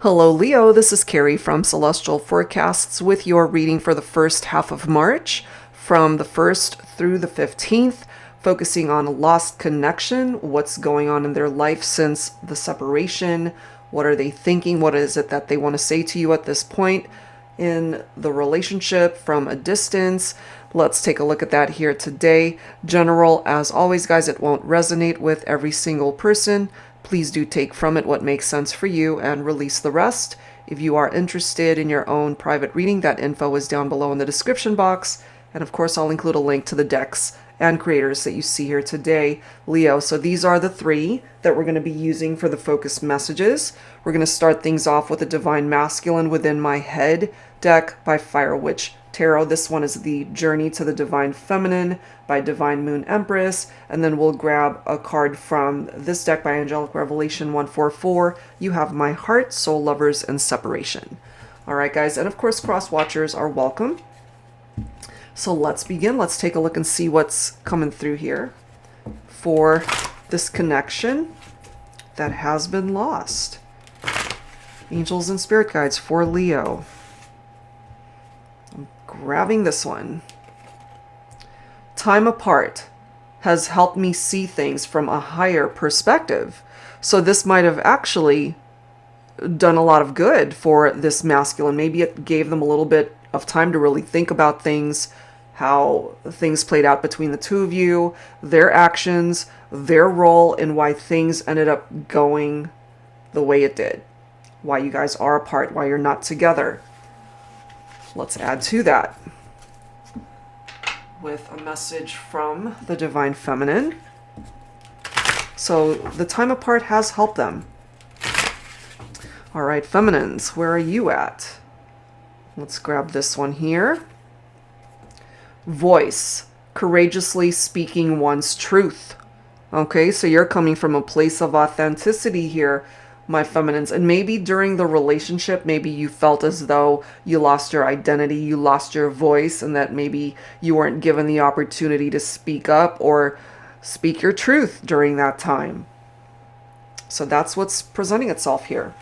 Hello, Leo. This is Carrie from Celestial Forecasts with your reading for the first half of March from the 1st through the 15th, focusing on lost connection, what's going on in their life since the separation, what are they thinking, what is it that they want to say to you at this point in the relationship from a distance. Let's take a look at that here today. General, as always, guys, it won't resonate with every single person. Please do take from it what makes sense for you and release the rest. If you are interested in your own private reading, that info is down below in the description box. And of course, I'll include a link to the decks and creators that you see here today, Leo. So these are the three that we're going to be using for the focus messages. We're going to start things off with the Divine Masculine Within My Head deck by Fire Witch Tarot. This one is the Journey to the Divine Feminine by Divine Moon Empress. And then we'll grab a card from this deck by Angelic Revelation 144. You have My Heart, Soul Lovers, and Separation. All right, guys. And of course, cross watchers are welcome. So let's begin. Let's take a look and see what's coming through here for this connection that has been lost. Angels and Spirit Guides for Leo. I'm grabbing this one. Time apart has helped me see things from a higher perspective. So this might have actually done a lot of good for this masculine. Maybe it gave them a little bit of time to really think about things, how things played out between the two of you, their actions, their role, and why things ended up going the way it did. Why you guys are apart, why you're not together. Let's add to that with a message from the Divine Feminine. So the time apart has helped them. All right, feminines, where are you at? Let's grab this one here. Voice, courageously speaking one's truth. Okay, so you're coming from a place of authenticity here, my feminines. And maybe during the relationship, maybe you felt as though you lost your identity, you lost your voice, and that maybe you weren't given the opportunity to speak up or speak your truth during that time. So that's what's presenting itself here.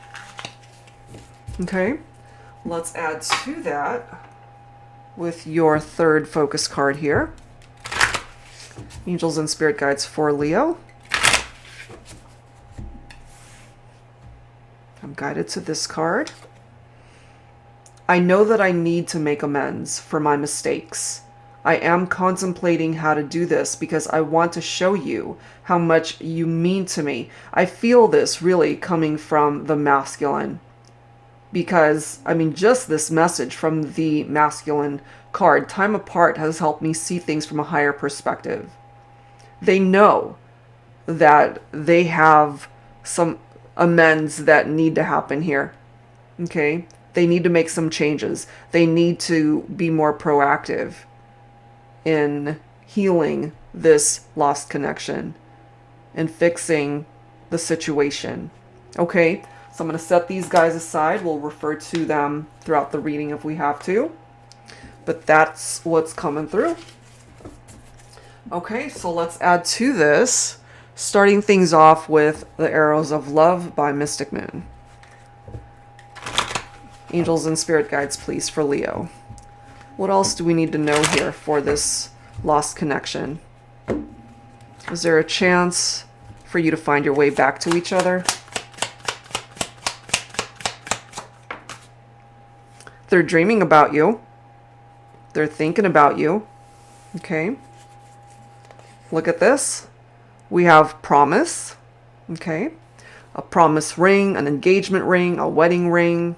Okay, let's add to that with your third focus card here. Angels and Spirit Guides for Leo. I'm guided to this card. I know that I need to make amends for my mistakes. I am contemplating how to do this because I want to show you how much you mean to me. I feel this really coming from the masculine. Because, I mean, just this message from the masculine card, time apart, has helped me see things from a higher perspective. They know that they have some amends that need to happen here. Okay? They need to make some changes. They need to be more proactive in healing this lost connection and fixing the situation. Okay? So I'm going to set these guys aside. We'll refer to them throughout the reading if we have to. But that's what's coming through. Okay, so let's add to this, starting things off with the Arrows of Love by Mystic Moon. Angels and Spirit Guides, please, for Leo. What else do we need to know here for this lost connection? Is there a chance for you to find your way back to each other? They're dreaming about you. They're thinking about you. Okay. Look at this. We have promise. Okay. A promise ring, an engagement ring, a wedding ring.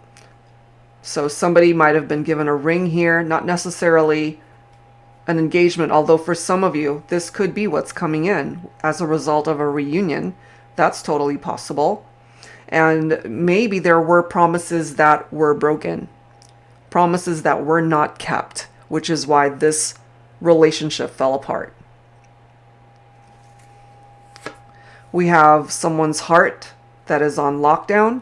So somebody might have been given a ring here, not necessarily an engagement, although for some of you, this could be what's coming in as a result of a reunion. That's totally possible. And maybe there were promises that were broken. Promises that were not kept, which is why this relationship fell apart. We have someone's heart that is on lockdown.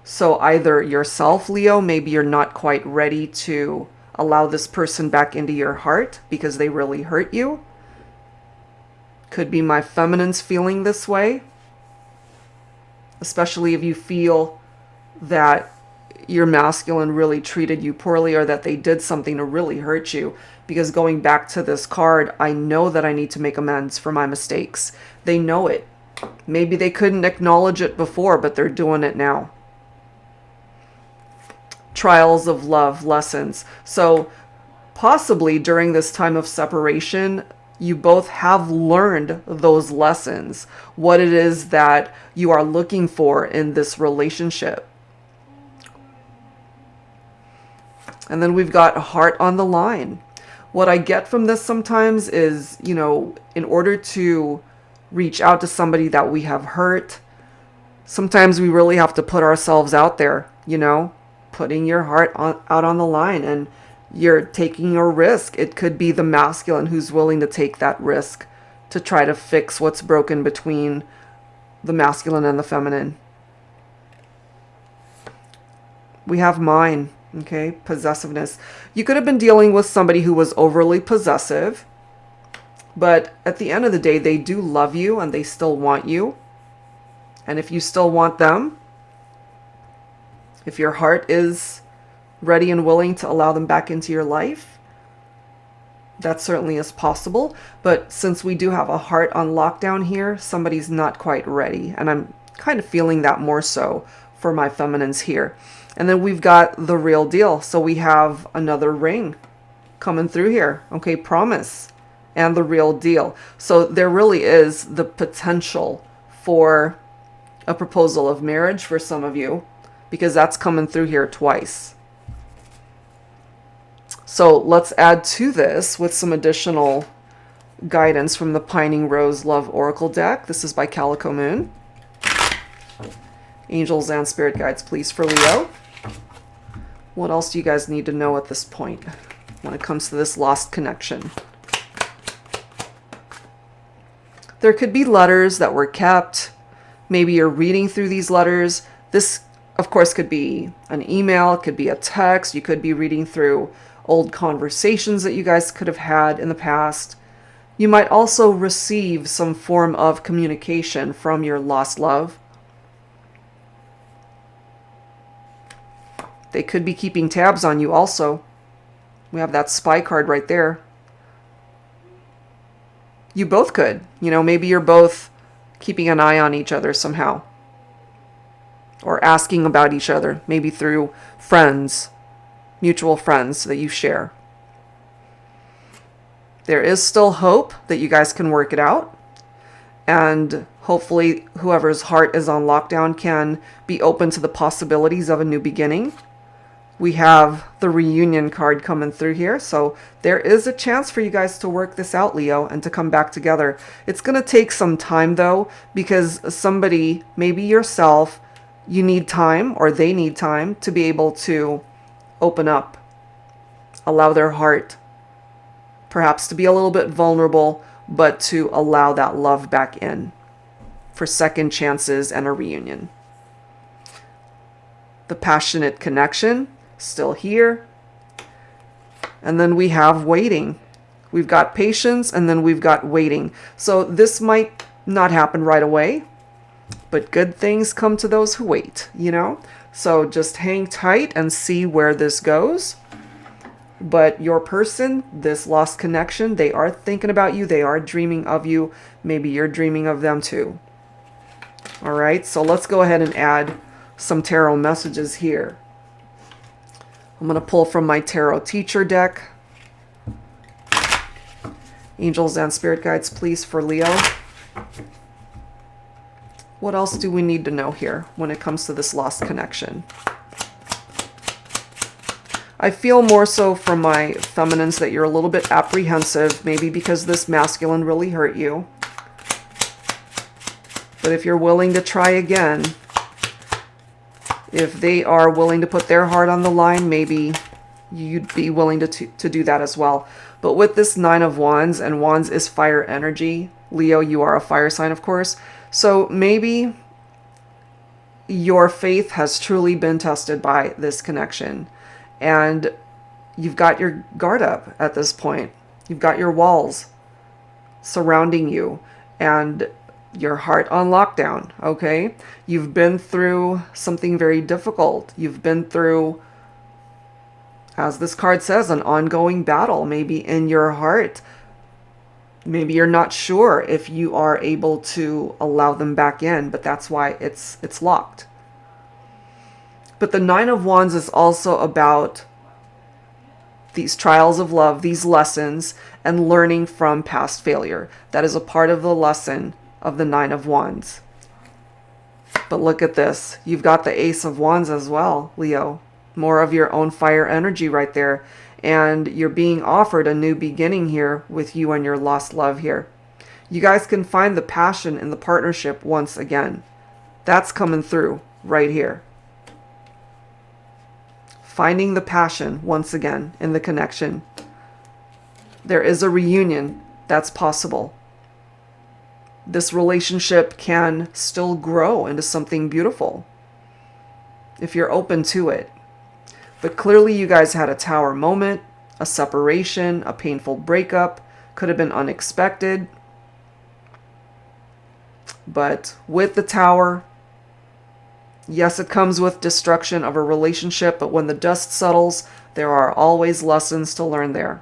So either yourself, Leo, maybe you're not quite ready to allow this person back into your heart because they really hurt you. Could be my feminines feeling this way. Especially if you feel that your masculine really treated you poorly, or that they did something to really hurt you. Because going back to this card, I know that I need to make amends for my mistakes. They know it. Maybe they couldn't acknowledge it before, but they're doing it now. Trials of love, lessons. So possibly during this time of separation, you both have learned those lessons, what it is that you are looking for in this relationship. And then we've got heart on the line. What I get from this sometimes is, in order to reach out to somebody that we have hurt, sometimes we really have to put ourselves out there, putting your heart out on the line, and you're taking a risk. It could be the masculine who's willing to take that risk to try to fix what's broken between the masculine and the feminine. We have mine. Okay, possessiveness. You could have been dealing with somebody who was overly possessive, but at the end of the day, they do love you and they still want you. And if you still want them, if your heart is ready and willing to allow them back into your life, that certainly is possible. But since we do have a heart on lockdown here, somebody's not quite ready. And I'm kind of feeling that more so for my feminines here. And then we've got the real deal. So we have another ring coming through here. Okay, promise and the real deal. So there really is the potential for a proposal of marriage for some of you, because that's coming through here twice. So let's add to this with some additional guidance from the Pining Rose Love Oracle deck. This is by Calico Moon. Angels and spirit guides, please, for Leo. What else do you guys need to know at this point when it comes to this lost connection? There could be letters that were kept. Maybe you're reading through these letters. This, of course, could be an email. It could be a text. You could be reading through old conversations that you guys could have had in the past. You might also receive some form of communication from your lost love. They could be keeping tabs on you also. We have that spy card right there. You both could. Maybe you're both keeping an eye on each other somehow. Or asking about each other, maybe through friends, mutual friends that you share. There is still hope that you guys can work it out. And hopefully whoever's heart is on lockdown can be open to the possibilities of a new beginning. We have the reunion card coming through here. So there is a chance for you guys to work this out, Leo, and to come back together. It's going to take some time, though, because somebody, maybe yourself, you need time, or they need time to be able to open up, allow their heart perhaps to be a little bit vulnerable, but to allow that love back in for second chances and a reunion. The passionate connection, still here. And then we have waiting. We've got patience, and then we've got waiting. So this might not happen right away, but good things come to those who wait, So just hang tight and see where this goes. But your person, this lost connection, they are thinking about you. They are dreaming of you. Maybe you're dreaming of them too. All right, so let's go ahead and add some tarot messages here. I'm going to pull from my tarot teacher deck. Angels and spirit guides, please, for Leo. What else do we need to know here when it comes to this lost connection? I feel more so from my feminines that you're a little bit apprehensive, maybe because this masculine really hurt you. But if you're willing to try again, if they are willing to put their heart on the line, maybe you'd be willing to do that as well. But with this Nine of Wands, and Wands is fire energy, Leo, you are a fire sign, of course. So maybe your faith has truly been tested by this connection. And you've got your guard up at this point. You've got your walls surrounding you. And your heart on lockdown, okay? You've been through something very difficult. You've been through, as this card says, an ongoing battle, maybe in your heart. Maybe you're not sure if you are able to allow them back in, but that's why it's locked. But the Nine of Wands is also about these trials of love, these lessons, and learning from past failure. That is a part of the lesson of the Nine of Wands. But look at this. You've got the Ace of Wands as well, Leo. More of your own fire energy right there. And you're being offered a new beginning here with you and your lost love here. You guys can find the passion in the partnership once again. That's coming through right here. Finding the passion once again in the connection. There is a reunion that's possible. This relationship can still grow into something beautiful if you're open to it. But clearly you guys had a Tower moment, a separation, a painful breakup. Could have been unexpected. But with the Tower, yes, it comes with destruction of a relationship, but when the dust settles, there are always lessons to learn there.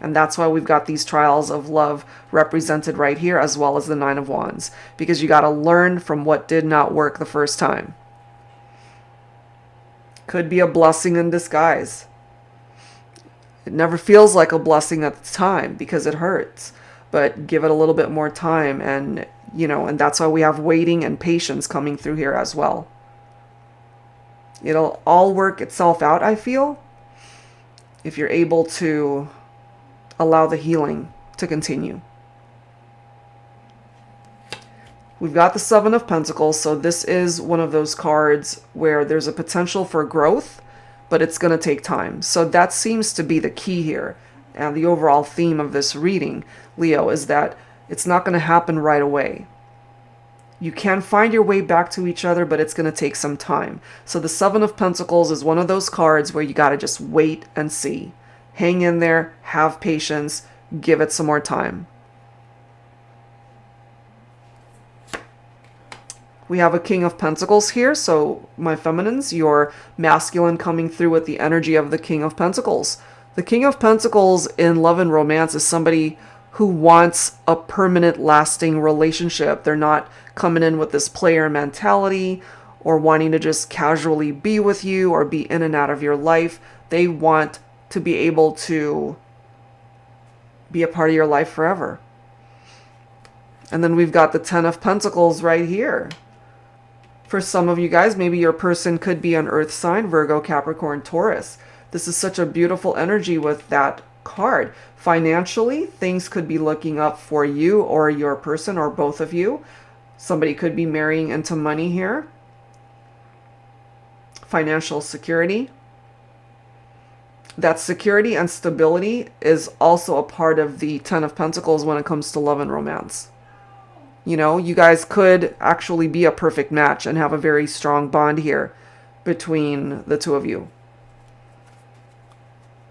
And that's why we've got these trials of love represented right here, as well as the Nine of Wands, because you got to learn from what did not work the first time. Could be a blessing in disguise. It never feels like a blessing at the time because it hurts, but give it a little bit more time, and and that's why we have waiting and patience coming through here as well. It'll all work itself out, I feel, if you're able to allow the healing to continue. We've got the Seven of Pentacles, so this is one of those cards where there's a potential for growth, but it's going to take time. So that seems to be the key here. And the overall theme of this reading, Leo, is that it's not going to happen right away. You can find your way back to each other, but it's going to take some time. So the Seven of Pentacles is one of those cards where you got to just wait and see. Hang in there, have patience, give it some more time. We have a King of Pentacles here, so my feminines, your masculine coming through with the energy of the King of Pentacles. The King of Pentacles in love and romance is somebody who wants a permanent, lasting relationship. They're not coming in with this player mentality or wanting to just casually be with you or be in and out of your life. They want to be able to be a part of your life forever. And then we've got the Ten of Pentacles right here. For some of you guys, maybe your person could be an earth sign, Virgo, Capricorn, Taurus. This is such a beautiful energy with that card. Financially, things could be looking up for you or your person or both of you. Somebody could be marrying into money here. Financial security. That security and stability is also a part of the Ten of Pentacles when it comes to love and romance. You guys could actually be a perfect match and have a very strong bond here between the two of you.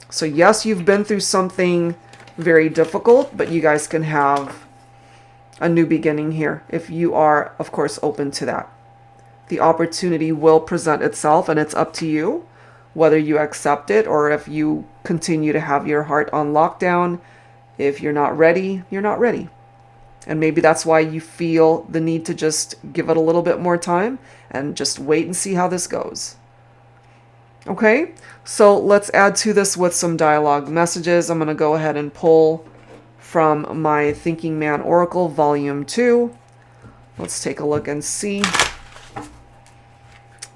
So yes, you've been through something very difficult, but you guys can have a new beginning here if you are, of course, open to that. The opportunity will present itself, and it's up to you whether you accept it or if you continue to have your heart on lockdown. If you're not ready, you're not ready. And maybe that's why you feel the need to just give it a little bit more time and just wait and see how this goes. Okay, so let's add to this with some dialogue messages. I'm going to go ahead and pull from my Thinking Man Oracle, Volume 2. Let's take a look and see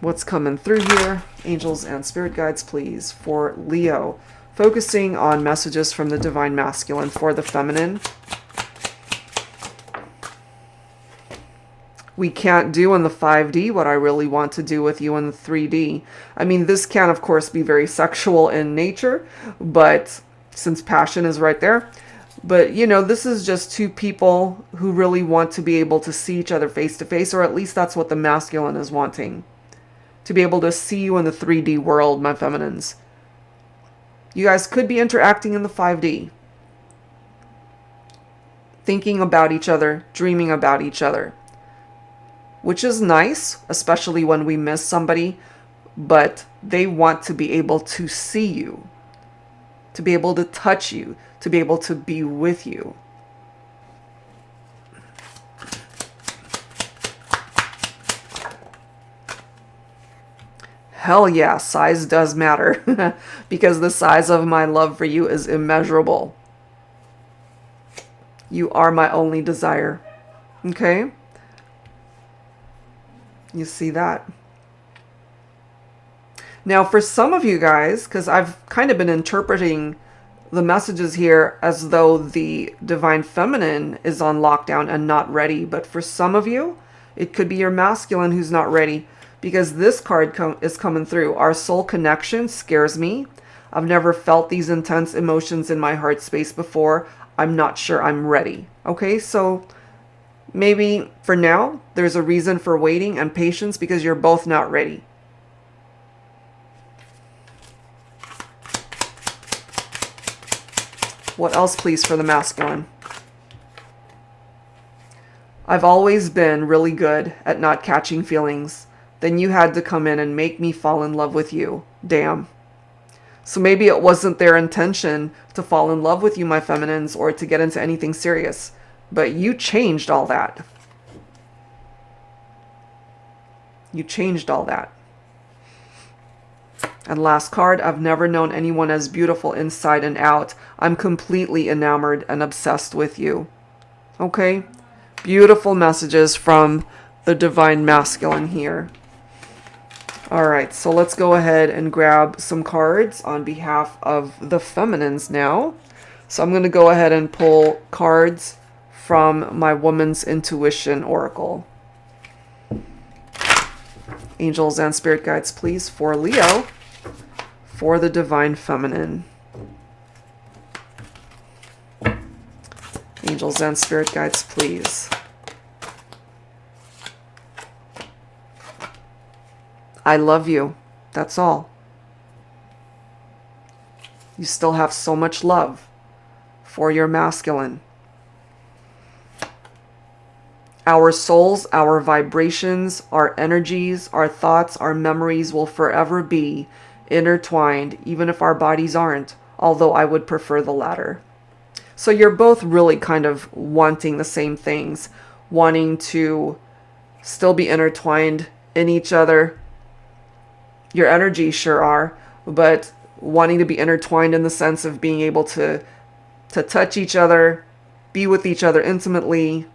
what's coming through here. Angels and spirit guides, please, for Leo. Focusing on messages from the Divine Masculine for the feminine. We can't do in the 5D what I really want to do with you in the 3D. I mean, this can, of course, be very sexual in nature, but since passion is right there. But, this is just two people who really want to be able to see each other face to face, or at least that's what the masculine is wanting. To be able to see you in the 3D world, my feminines. You guys could be interacting in the 5D. thinking about each other, dreaming about each other, which is nice, especially when we miss somebody, but they want to be able to see you, to be able to touch you, to be able to be with you. Hell yeah, size does matter because the size of my love for you is immeasurable. You are my only desire. Okay? You see that? Now, for some of you guys, because I've kind of been interpreting the messages here as though the divine feminine is on lockdown and not ready. But for some of you, it could be your masculine who's not ready, because this card is coming through. Our soul connection scares me. I've never felt these intense emotions in my heart space before. I'm not sure I'm ready. Okay, so maybe for now, there's a reason for waiting and patience because you're both not ready. What else, please, for the masculine? I've always been really good at not catching feelings. Then you had to come in and make me fall in love with you. Damn. So maybe it wasn't their intention to fall in love with you, my feminines, or to get into anything serious. But you changed all that. You changed all that. And last card, I've never known anyone as beautiful inside and out. I'm completely enamored and obsessed with you. Okay? Beautiful messages from the divine masculine here. All right, so let's go ahead and grab some cards on behalf of the feminines now. So I'm going to go ahead and pull cards from my Woman's Intuition Oracle. Angels and spirit guides, please, for Leo, for the divine feminine. Angels and spirit guides, please. I love you. That's all. You still have so much love for your masculine. Our souls, our vibrations, our energies, our thoughts, our memories will forever be intertwined, even if our bodies aren't, although I would prefer the latter. So you're both really kind of wanting the same things, wanting to still be intertwined in each other. Your energies sure are, but wanting to be intertwined in the sense of being able to touch each other, be with each other intimately,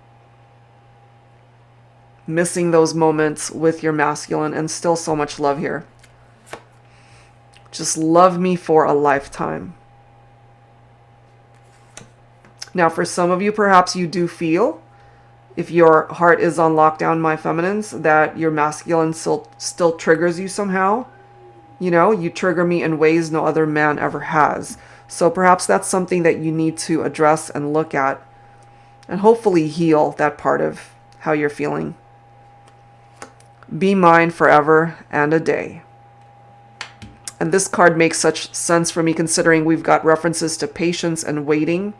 missing those moments with your masculine, and still so much love here. Just love me for a lifetime. Now, for some of you, perhaps you do feel, if your heart is on lockdown, my feminines, that your masculine still triggers you somehow. You know, you trigger me in ways no other man ever has. So perhaps that's something that you need to address and look at and hopefully heal that part of how you're feeling. Be mine forever and a day. And this card makes such sense for me considering we've got references to patience and waiting.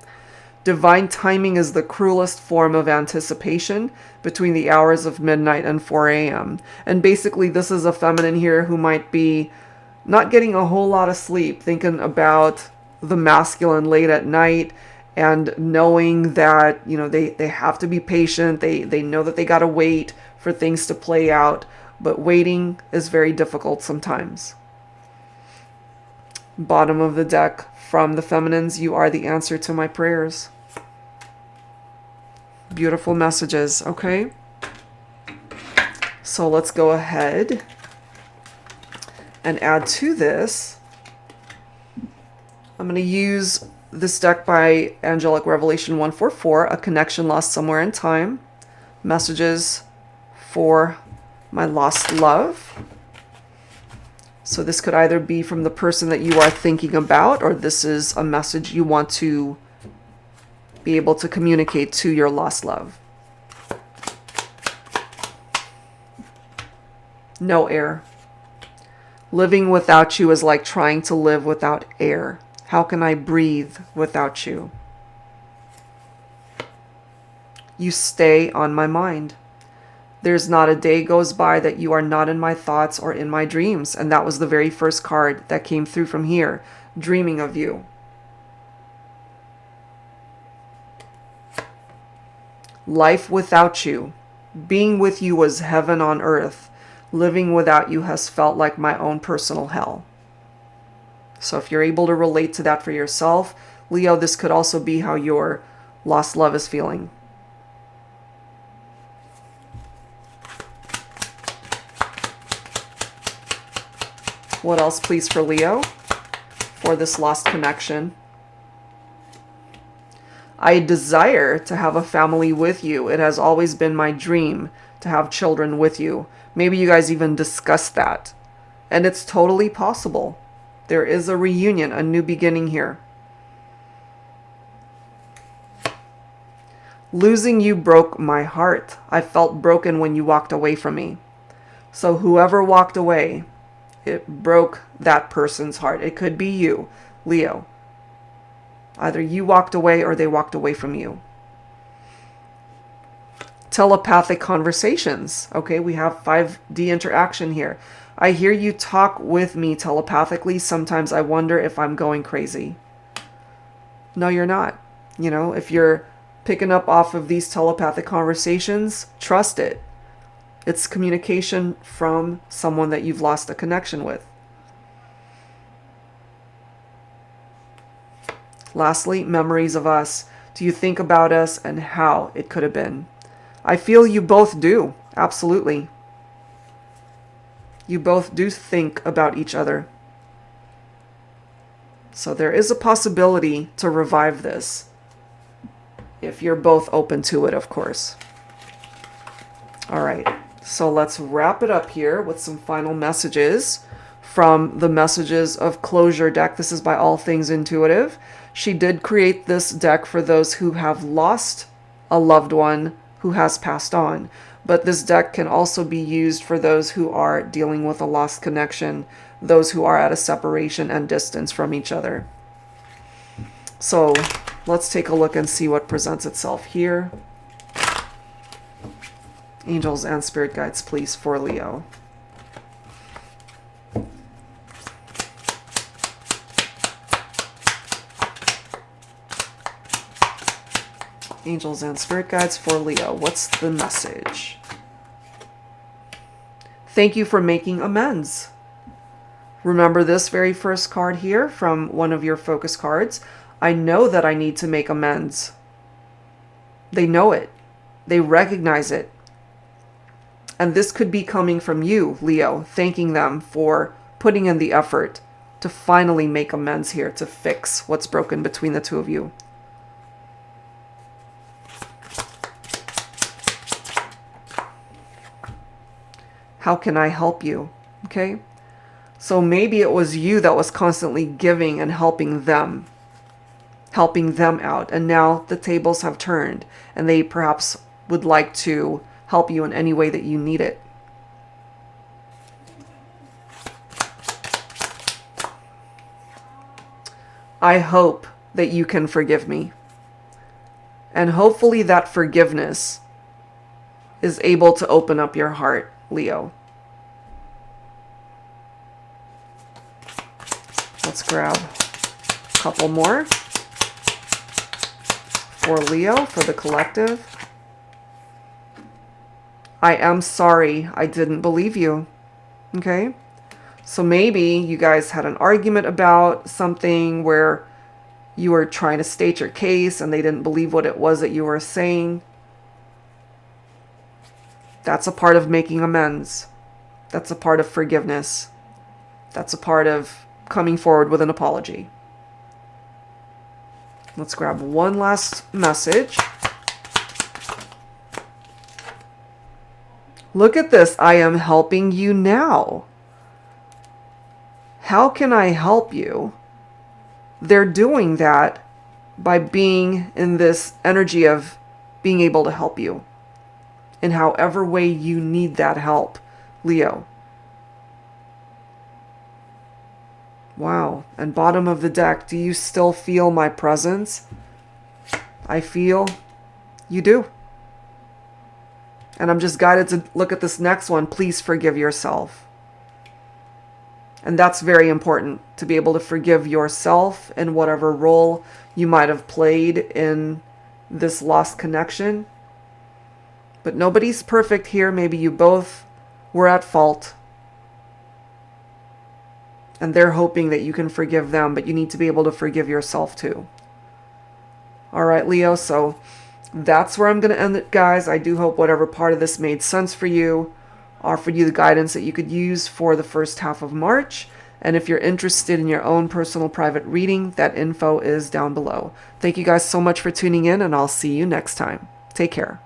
Divine timing is the cruelest form of anticipation between the hours of midnight and 4 a.m. And basically this is a feminine here who might be not getting a whole lot of sleep, thinking about the masculine late at night and knowing that, you know, they have to be patient. They know that they got to wait for things to play out, but waiting is very difficult sometimes. Bottom of the deck from the feminines, you are the answer to my prayers. Beautiful messages, okay? So let's go ahead and add to this. I'm going to use this deck by Angelic Revelation 144, A Connection Lost Somewhere in Time. Messages for my lost love. So this could either be from the person that you are thinking about, or this is a message you want to be able to communicate to your lost love. No air. Living without you is like trying to live without air. How can I breathe without you? You stay on my mind. There's not a day goes by that you are not in my thoughts or in my dreams. And that was the very first card that came through from here, dreaming of you. Life without you. Being with you was heaven on earth. Living without you has felt like my own personal hell. So if you're able to relate to that for yourself, Leo, this could also be how your lost love is feeling. What else, please, for Leo? For this lost connection. I desire to have a family with you. It has always been my dream to have children with you. Maybe you guys even discussed that. And it's totally possible. There is a reunion, a new beginning here. Losing you broke my heart. I felt broken when you walked away from me. So whoever walked away, it broke that person's heart. It could be you, Leo. Either you walked away or they walked away from you. Telepathic conversations. Okay, we have 5D interaction here. I hear you talk with me telepathically. Sometimes I wonder if I'm going crazy. No, you're not. You know, if you're picking up off of these telepathic conversations, trust it. It's communication from someone that you've lost a connection with. Lastly, memories of us. Do you think about us and how it could have been? I feel you both do. Absolutely. You both do think about each other. So there is a possibility to revive this. If you're both open to it, of course. All right. So let's wrap it up here with some final messages from the Messages of Closure deck. This is by All Things Intuitive. She did create this deck for those who have lost a loved one who has passed on. But this deck can also be used for those who are dealing with a lost connection, those who are at a separation and distance from each other. So let's take a look and see what presents itself here. Angels and spirit guides, please, for Leo. Angels and spirit guides for Leo. What's the message? Thank you for making amends. Remember this very first card here from one of your focus cards. I know that I need to make amends. They know it. They recognize it. And this could be coming from you, Leo, thanking them for putting in the effort to finally make amends here, to fix what's broken between the two of you. How can I help you? Okay. So maybe it was you that was constantly giving and helping them out. And now the tables have turned and they perhaps would like to help you in any way that you need it. I hope that you can forgive me. And hopefully that forgiveness is able to open up your heart, Leo. Let's grab a couple more for Leo, for the collective. I am sorry I didn't believe you. Okay? So maybe you guys had an argument about something where you were trying to state your case and they didn't believe what it was that you were saying. That's a part of making amends. That's a part of forgiveness. That's a part of coming forward with an apology. Let's grab one last message. Look at this. I am helping you now. How can I help you? They're doing that by being in this energy of being able to help you in however way you need that help, Leo. Wow. And bottom of the deck, do you still feel my presence? I feel you do. And I'm just guided to look at this next one. Please forgive yourself. And that's very important, to be able to forgive yourself in whatever role you might have played in this lost connection. But nobody's perfect here. Maybe you both were at fault. And they're hoping that you can forgive them, but you need to be able to forgive yourself too. All right, Leo, so that's where I'm going to end it, guys. I do hope whatever part of this made sense for you, offered you the guidance that you could use for the first half of March. And if you're interested in your own personal private reading, that info is down below. Thank you guys so much for tuning in, and I'll see you next time. Take care.